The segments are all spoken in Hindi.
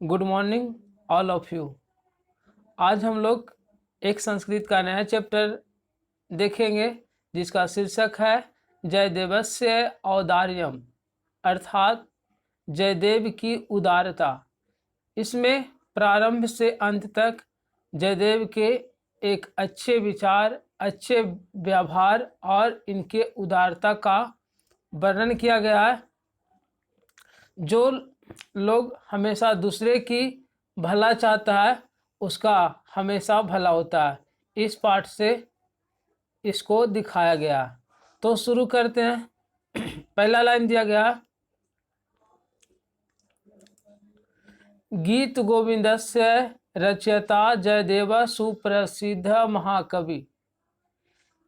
Good morning all of you. आज हम लोग एक संस्कृत का नया चैप्टर देखेंगे जिसका शीर्षक है जयदेवस्य औदार्यम, अर्थात जयदेव की उदारता। इसमें प्रारंभ से अंत तक जयदेव के एक अच्छे विचार, अच्छे व्यवहार और इनके उदारता का वर्णन किया गया है। जो लोग हमेशा दूसरे की भला चाहता है उसका हमेशा भला होता है, इस पाठ से इसको दिखाया गया। तो शुरू करते हैं। पहला लाइन दिया गया, गीत गोविंदस्य रचयिता जयदेव सुप्रसिद्ध महाकवि।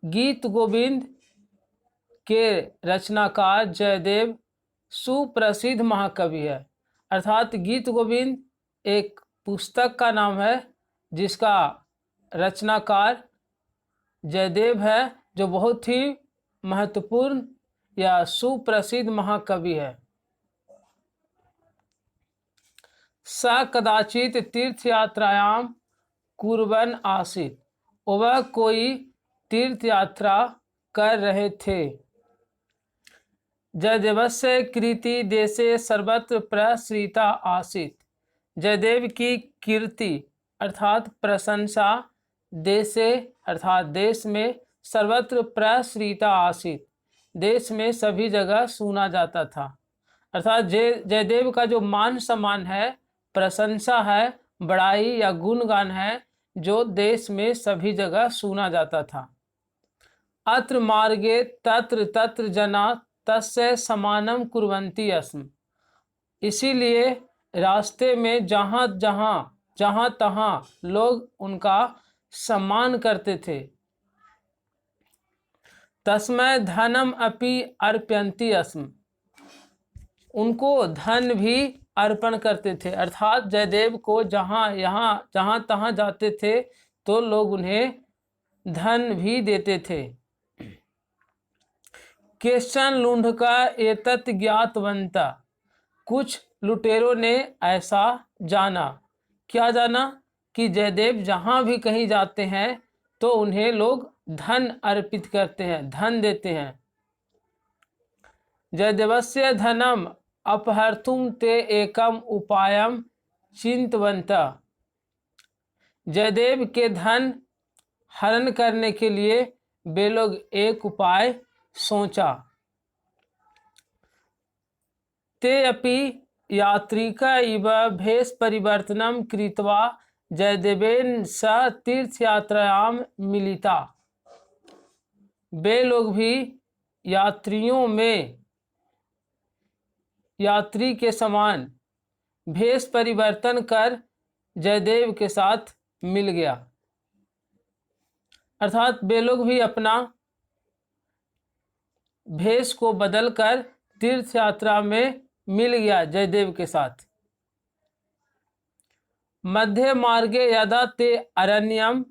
गीत गोविंद के रचनाकार जयदेव सुप्रसिद्ध महाकवि है। अर्थात गीत गोविंद एक पुस्तक का नाम है जिसका रचनाकार जयदेव है, जो बहुत ही महत्वपूर्ण या सुप्रसिद्ध महाकवि है। स कदाचित तीर्थयात्रायाम कुर्बन आसीत, वह कोई तीर्थ यात्रा कर रहे थे। जयदेवस्य कीर्ति देशे सर्वत्र प्रसृता आसीत, जयदेव की कीर्ति अर्थात प्रशंसा देशे अर्थात देश में सर्वत्र प्रसृता आसीत, देश में सभी जगह सुना जाता था। अर्थात जयदेव का जो मान सम्मान है, प्रशंसा है, बड़ाई या गुणगान है, जो देश में सभी जगह सुना जाता था। अत्र मार्गे तत्र तत्र जना तस्य समानम कुर्वन्ति अस्म, इसीलिए रास्ते में जहाँ तहाँ लोग उनका सम्मान करते थे। तस्मै धनम अपि अर्पयन्ति अस्म, उनको धन भी अर्पण करते थे। अर्थात जयदेव को जहाँ तहाँ जाते थे तो लोग उन्हें धन भी देते थे। केशन लुंढका एतत् ज्ञातवन्ता, कुछ लुटेरों ने ऐसा जाना। क्या जाना? कि जयदेव जहाँ भी कहीं जाते हैं तो उन्हें लोग धन अर्पित करते हैं, धन देते हैं। जयदेवस्य धनम अपहर्तुम ते एकम उपायम चिंतवन्ता, जयदेव के धन हरण करने के लिए वे लोग एक उपाय सोचा। ते अपि यात्रिका इव भेष परिवर्तनम कृत्वा जयदेवेन सह तीर्थयात्रायाम मिलिता, वे लोग भी यात्रियों में यात्री के समान भेष परिवर्तन कर जयदेव के साथ मिल गया। अर्थात वे लोग भी अपना भेष को बदलकर तीर्थ यात्रा में मिल गया जयदेव के साथ। मध्य मार्गे यदा ते अरण्यम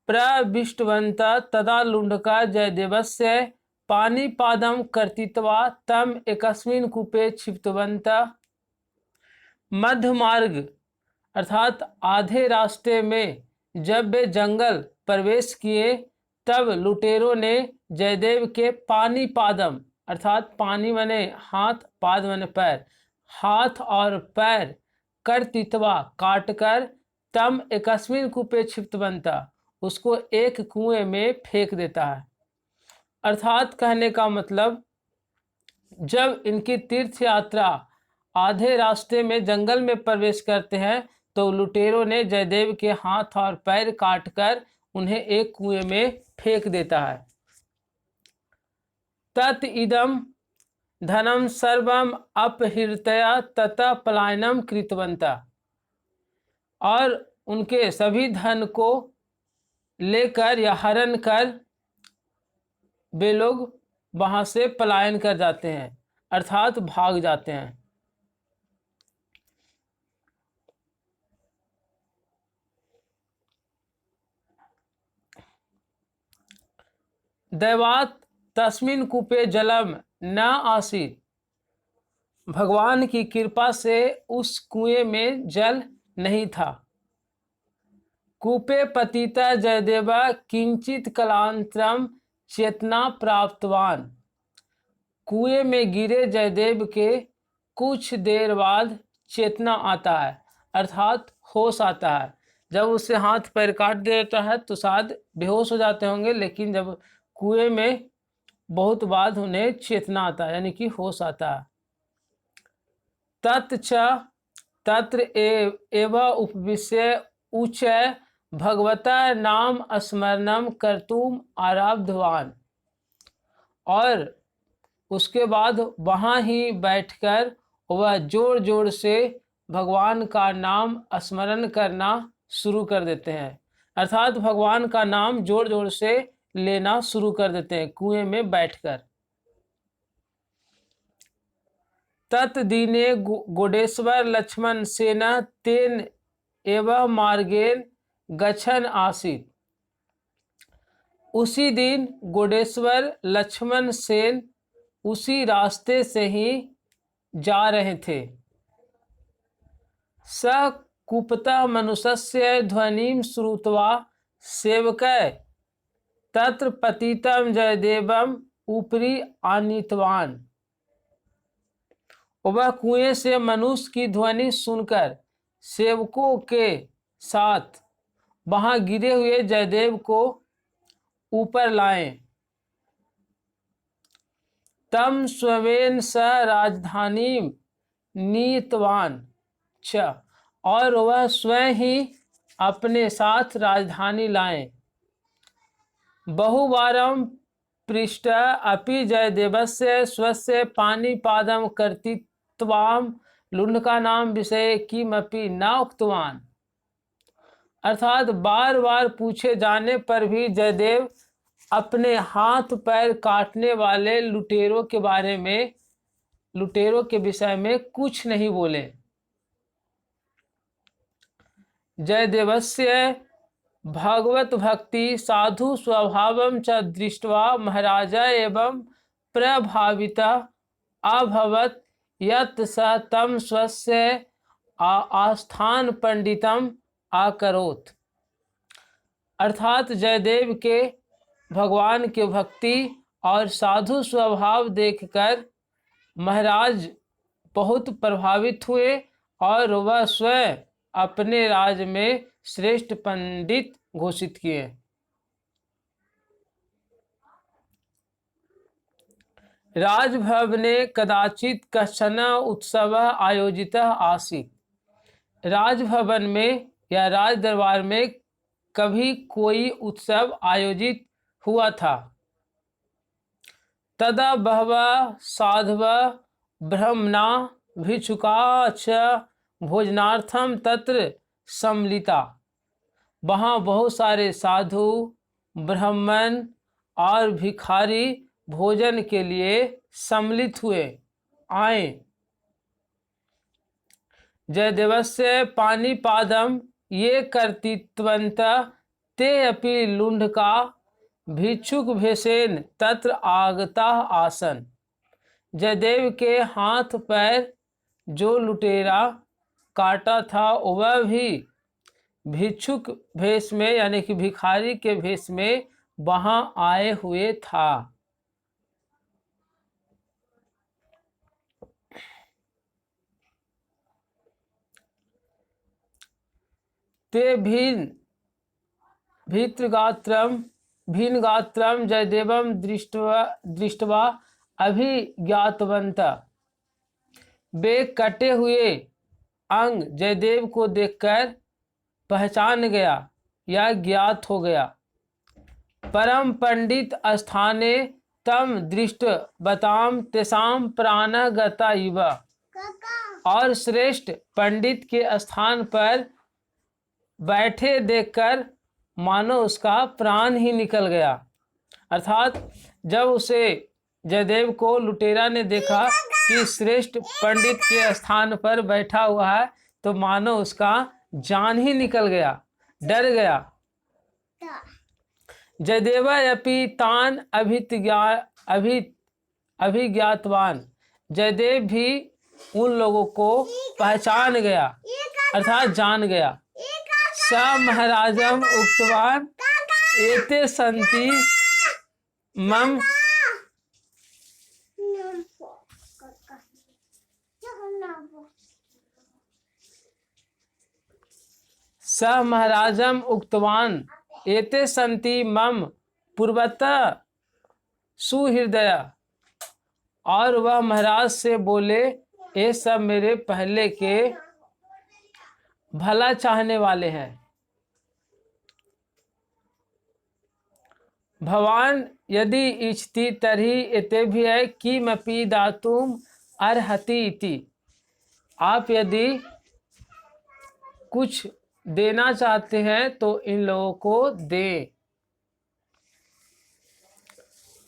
प्रविष्टवन्ता तदा लुंढका जयदेवस्य पानीपादम कर्तित्वा तम एकस्मिन् कूपे क्षिप्तवन्ता। मध्य मार्ग अर्थात आधे रास्ते में जब वे जंगल प्रवेश किए तब लुटेरों ने जयदेव के पानीपादम अर्थात पानी माने हाथ, पाद माने पैर, हाथ और पैर कर्तित्वा काटकर तम एकस्मिन कूपे क्षिप्तवन्ता, उसको एक कुएं में फेंक देता है। अर्थात कहने का मतलब, जब इनकी तीर्थ यात्रा आधे रास्ते में जंगल में प्रवेश करते हैं तो लुटेरों ने जयदेव के हाथ और पैर काटकर उन्हें एक कुएं में फेंक देता है। तत् इदम धनम सर्वम अपहृत्य ततः पलायनम कृतवन्ता, और उनके सभी धन को लेकर या हरण कर वे लोग वहां से पलायन कर जाते हैं, अर्थात भाग जाते हैं। दैवात तस्मिन् कूपे जलम न आसीत्, भगवान की कृपा से उस कुएं में जल नहीं था। कूपे पतिता जयदेव किंचित कलांतरम चेतना प्राप्तवान। कुएं में गिरे जयदेव के कुछ देर बाद चेतना आता है, अर्थात होश आता है। जब उससे हाथ पैर काट देता है तो शायद बेहोश हो जाते होंगे, लेकिन जब कुएं में बहुत बाद उन्हें चेतना आता है, यानी कि होश आता है। तत्च तत्र एव उपविश्य उच्चय भगवता नाम स्मरणम कर्तुम आरब्धवान। और उसके बाद वहाँ ही बैठकर वह जोर जोर से भगवान का नाम स्मरण करना शुरू कर देते हैं, अर्थात भगवान का नाम जोर जोर से लेना शुरू कर देते हैं कुएं में बैठकर। तत्दीने गोडेश्वर लक्ष्मण सेन तेन एवं मार्गेन गच्छन आसीत। उसी दिन गोडेश्वर लक्ष्मण सेन उसी रास्ते से ही जा रहे थे। स कुपतः मनुष्यस्य ध्वनिं श्रुत्वा सेवकै तत्र पतितं जयदेवम ऊपरी आनीतवान। वह कुएं से मनुष्य की ध्वनि सुनकर सेवकों के साथ वहां गिरे हुए जयदेव को ऊपर लाए। तम स्वयं स राजधानी नीतवान च। और वह स्वयं ही अपने साथ राजधानी लाए। बहुवारं पृष्ठ अपि जयदेवस्य स्वस्य पाणिपादं कर्तित्वां लुण्डका नाम विषय किमपि न उक्तवान। अर्थात बार बार पूछे जाने पर भी जयदेव अपने हाथ पैर काटने वाले लुटेरों के बारे में, लुटेरों के विषय में कुछ नहीं बोले। जयदेवस्य भगवत भक्ति साधु स्वभावं च दृष्ट्वा महाराज एवं प्रभावितः अभवत् यत् स तं स्वस्य आस्थान पंडितम आकरोत्। अर्थात जयदेव के भगवान के भक्ति और साधु स्वभाव देखकर महाराज बहुत प्रभावित हुए और वह स्वयं अपने राज में श्रेष्ठ पंडित घोषित किए। राजभवने कदाचित कश्चन उत्सव आयोजितः आसीत्। राजभवन में या राज दरबार में कभी कोई उत्सव आयोजित हुआ था। तदा बहवः साधवः ब्राह्मणा भिक्षुका च भोजनार्थम तत्र सम्मिलिता। वहाँ बहुत सारे साधु, ब्राह्मण और भिखारी भोजन के लिए सम्मिलित हुए, आए। जयदेवस्य पाणिपादं ये कर्तित्वन्तः ते अपि लुण्डका भिक्षुक भेषेन तत्र आगता आसन। जयदेव के हाथ पैर जो लुटेरा काटा था वह भी भिक्षुक भेष में, यानी कि भिखारी के भेष में वहां आए हुए था। ते भिन्नगात्रं जयदेवं दृष्ट्वा अभिज्ञातवन्तः। वे कटे हुए अंग जयदेव को देखकर पहचान गया या ज्ञात हो गया। परम पंडित स्थाने तम दृष्ट बताम तेसाम प्राणः गता इव। और श्रेष्ठ पंडित के स्थान पर बैठे देखकर मानो उसका प्राण ही निकल गया। अर्थात जब उसे जयदेव को लुटेरा ने देखा कि श्रेष्ठ पंडित के स्थान पर बैठा हुआ है तो मानो उसका जान ही निकल गया, डर गया। जयदेव अपि तान अभिज्ञातवान। जयदेव भी उन लोगों को पहचान गया अर्थात जान गया। स महाराजम उक्तवान एते संति मम स महाराजम उक्तवान एते संति मम पूर्वतः सुहृदय, और वह महाराज से बोले ये सब मेरे पहले के भला चाहने वाले हैं। भवान यदि इच्छति तर्हि एतेभ्यः किमपि दातुम अर्हति इति। आप यदि कुछ देना चाहते हैं तो इन लोगों को दें।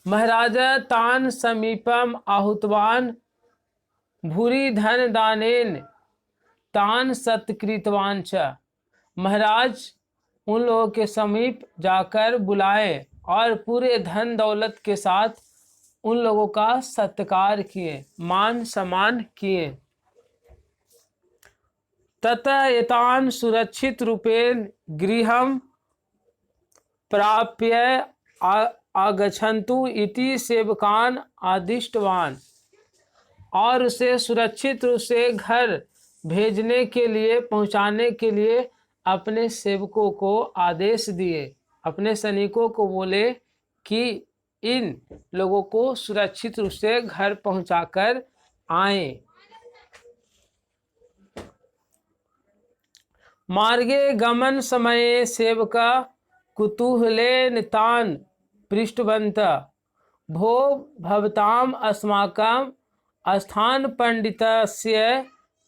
महाराज तान समीपम आहुतवान भूरि धन दानेन तान सत्कृतवान च। महाराज उन लोगों के समीप जाकर बुलाए और पूरे धन दौलत के साथ उन लोगों का सत्कार किए, मान सम्मान किए। ततः एतान सुरक्षित रूपेण गृहं प्राप्य आगच्छन्तु इति सेवकान आदिष्टवान। और उसे सुरक्षित रूप से घर भेजने के लिए, पहुंचाने के लिए अपने सेवकों को आदेश दिए। अपने सैनिकों को बोले कि इन लोगों को सुरक्षित रूप से घर पहुंचाकर आएं। मार्गे गमन समये सेवका कुतूहलेन तान पृष्टवन्तः भो भवताम अस्माकं स्थान पंडितस्य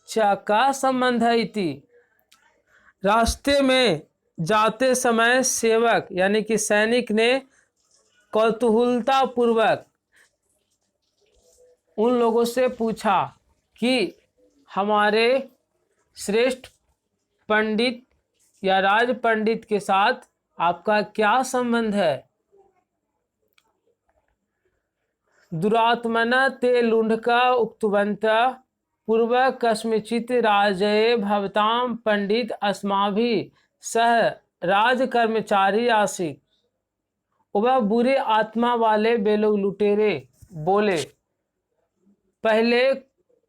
च का संबंध इति। रास्ते में जाते समय सेवक यानी कि सैनिक ने कौतूहलता पूर्वक उन लोगों से पूछा कि हमारे श्रेष्ठ पंडित या राज पंडित के साथ आपका क्या संबंध है। दुरात्मना ते लुंढका उक्तवंत पूर्व कस्मिचित राजये भवताम पंडित अस्माभिः सह राज कर्मचारी आसीत। वह बुरे आत्मा वाले बेलोग लुटेरे बोले, पहले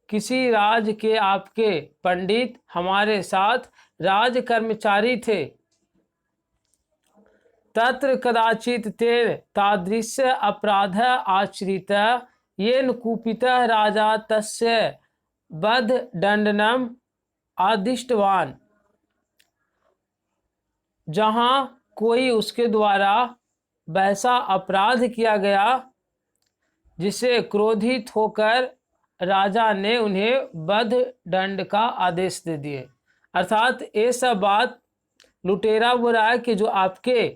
किसी राज के आपके पंडित हमारे साथ राज कर्मचारी थे। तत्र कदाचित ते तादृश अपराध आचरित येन कुपितः राजा तस्य वध दंडनम आदिष्टवान। जहां कोई उसके द्वारा वैसा अपराध किया गया जिसे क्रोधित होकर राजा ने उन्हें वध दंड का आदेश दे दिए। अर्थात ये सब बात लुटेरा बोल रहा है कि जो आपके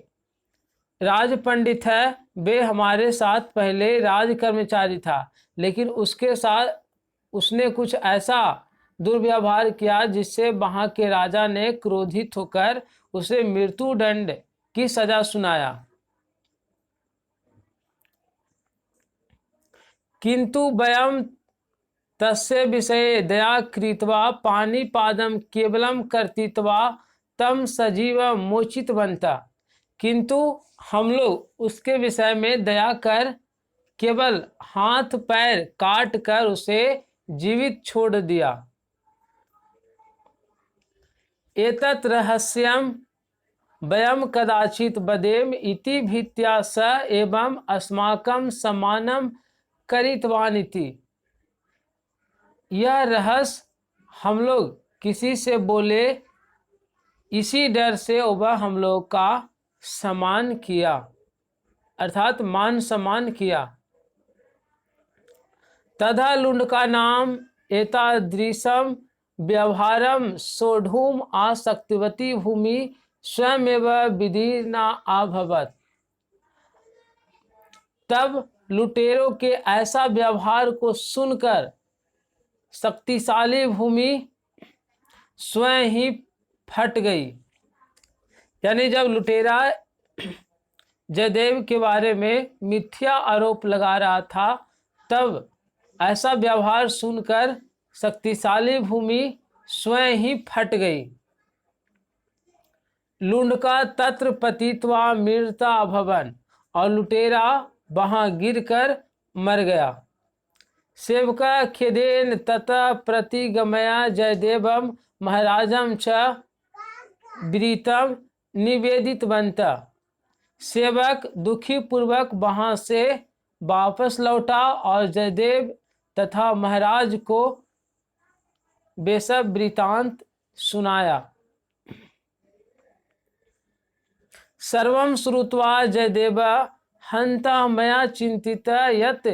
राज पंडित है वे हमारे साथ पहले राज कर्मचारी था, लेकिन उसके साथ उसने कुछ ऐसा दुर्व्यवहार किया जिससे वहां के राजा ने क्रोधित होकर उसे मृत्यु दंड की सजा सुनाया। किंतु वयम तस्य विषये दया कृत्वा पाणिपादं केवलम कर्तित्वा तम सजीवम मोचितवन्तः। किंतु हम लोग उसके विषय में दया कर केवल हाथ पैर काट कर उसे जीवित छोड़ दिया। एतत् रहस्यम वयम कदाचित वदेम इति भीत्या स एवं अस्माकं सम्मानम करितवान इति। यह रहस्य हम लोग किसी से बोले इसी डर से वह हम लोग का सम्मान किया, अर्थात मान सम्मान किया। तथा लुंडका नाम एतादृशम व्यवहारम सोढ़ुम आसक्तिवती भूमि स्वयमेव विदीर्णा अभवत्। तब लुटेरों के ऐसा व्यवहार को सुनकर शक्तिशाली भूमि स्वयं ही फट गई। यानी जब लुटेरा जयदेव के बारे में मिथ्या आरोप लगा रहा था, तब ऐसा व्यवहार सुनकर शक्तिशाली भूमि स्वयं ही फट गई। लुंडका तत्र पतित्वा मृता अभवन, और लुटेरा वहां गिरकर मर गया। सेवका खेदेन ततः प्रतिगमया जयदेवम महाराजम च विदितम निवेदितवन्तः। सेवक दुखी पूर्वक वहां से वापस लौटा और जयदेव तथा महाराज को बेसब वृतांत सुनाया। सर्वं श्रुत्वा जयदेव हंता मया चिंतित यत्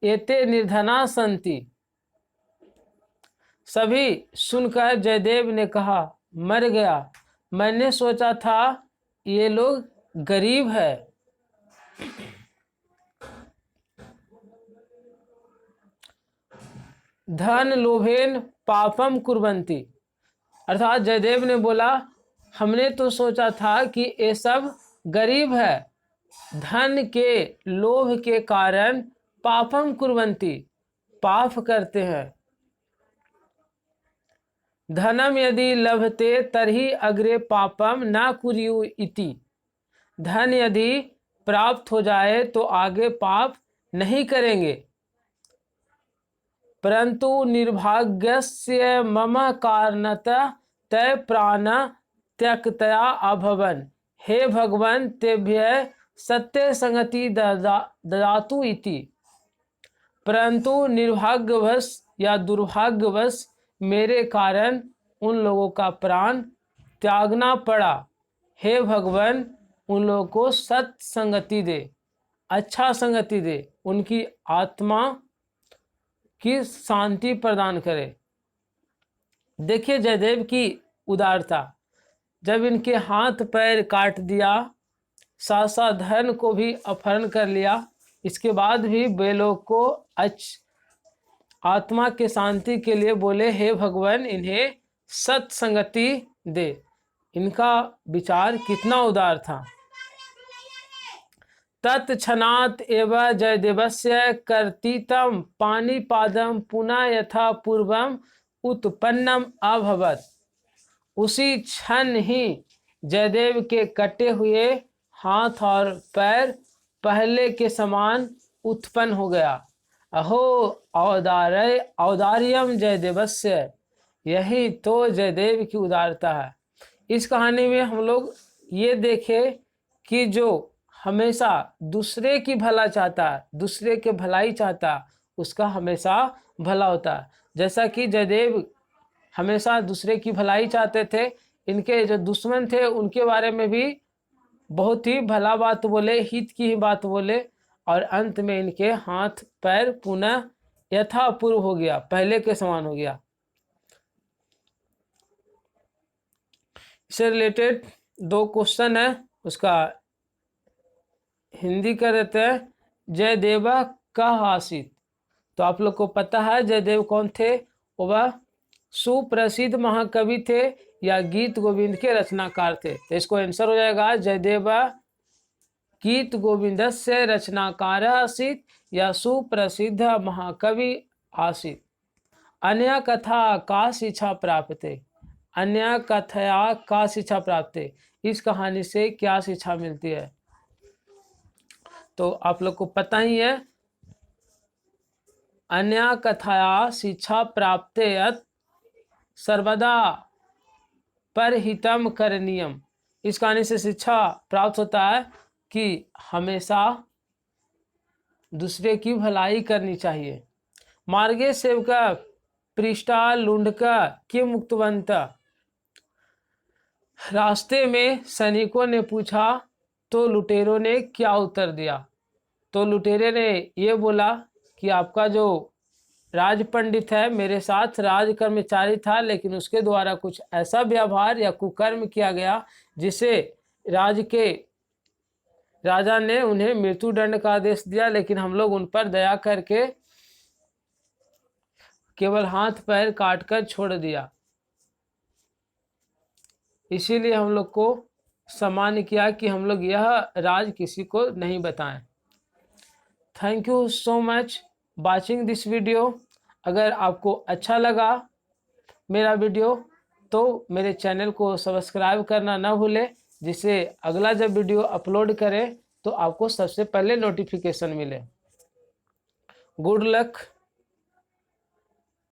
एते निर्धना सन्ति। सभी सुनकर जयदेव ने कहा, मर गया, मैंने सोचा था ये लोग गरीब है। धन लोभेन पापम कुर्वन्ति, अर्थात जयदेव ने बोला, हमने तो सोचा था कि ये सब गरीब है, धन के लोभ के कारण पापम कुर्वन्ति, पाप करते हैं। धनम यदि लभते तरहि अग्रे पापम न कुर्यु इति, धन यदि प्राप्त हो जाए तो आगे पाप नहीं करेंगे। परंतु निर्भाग्यस्य मम कारणतः तय प्राण त्यक्तया अभवन, हे भगवान तेभ्य सत्य संगति ददातु इति। परंतु निर्भाग्यवश या दुर्भाग्यवश मेरे कारण उन लोगों का प्राण त्यागना पड़ा। हे भगवान उन लोगों को सत्संगति दे, अच्छा संगति दे, उनकी आत्मा की शांति प्रदान करे। देखिए जयदेव की उदारता, जब इनके हाथ पैर काट दिया, साथ साथ धन को भी अपहरण कर लिया, इसके बाद भी वे लोग को आत्मा के शांति के लिए बोले, हे भगवान इन्हें सत्संगति दे। इनका विचार कितना उदार था। तत्क्षणात् एव जयदेवस्य कर्तितं पाणिपादं पुनः यथा पूर्वम उत्पन्नम अभवत्। उसी क्षण ही जयदेव के कटे हुए हाथ और पैर पहले के समान उत्पन्न हो गया। अहो औदार्यम जयदेवस्य, यही तो जयदेव की उदारता है। इस कहानी में हम लोग ये देखे कि जो हमेशा दूसरे की भला चाहता है, दूसरे के भलाई चाहता है, उसका हमेशा भला होता है। जैसा कि जयदेव हमेशा दूसरे की भलाई चाहते थे, इनके जो दुश्मन थे उनके बारे में भी बहुत ही भला बात बोले, हित की ही बात बोले, और अंत में इनके हाथ पैर पुनः यथापूर्व हो गया, पहले के समान हो गया। इससे रिलेटेड 2 क्वेश्चन है, उसका हिंदी कर देते हैं। जयदेवा कहाँ आसीत, तो आप लोग को पता है जयदेव कौन थे? वह सुप्रसिद्ध महाकवि थे या गीत गोविंद के रचनाकार थे। तो इसको आंसर हो जाएगा जयदेवा गीत गोविंद से रचनाकार आसीत या सुप्रसिद्ध महाकवि आसीत। अन्य कथा का शिक्षा प्राप्त है, अन्य कथया का शिक्षा प्राप्त है, इस कहानी से क्या शिक्षा मिलती है? तो आप लोग को पता ही है, अन्य कथया शिक्षा प्राप्त सर्वदा परहितम करणीयम। इस कहानी से शिक्षा प्राप्त होता है कि हमेशा दूसरे की भलाई करनी चाहिए। मार्गे सेवका पृष्ठा लुंडका के मुक्तवंत, रास्ते में सैनिकों ने पूछा तो लुटेरों ने क्या उत्तर दिया? तो लुटेरे ने ये बोला कि आपका जो राज पंडित है मेरे साथ राज कर्मचारी था, लेकिन उसके द्वारा कुछ ऐसा व्यवहार या कुकर्म किया गया जिसे राजा ने उन्हें मृत्युदंड का आदेश दिया, लेकिन हम लोग उन पर दया करके केवल हाथ पैर काट कर छोड़ दिया। इसीलिए हम लोग को सम्मान किया कि हम लोग यह राज किसी को नहीं बताएं। Thank you so much watching this video. अगर आपको अच्छा लगा मेरा वीडियो तो मेरे चैनल को सब्सक्राइब करना ना भूलें, जिससे अगला जब वीडियो अपलोड करें तो आपको सबसे पहले नोटिफिकेशन मिले। Good luck.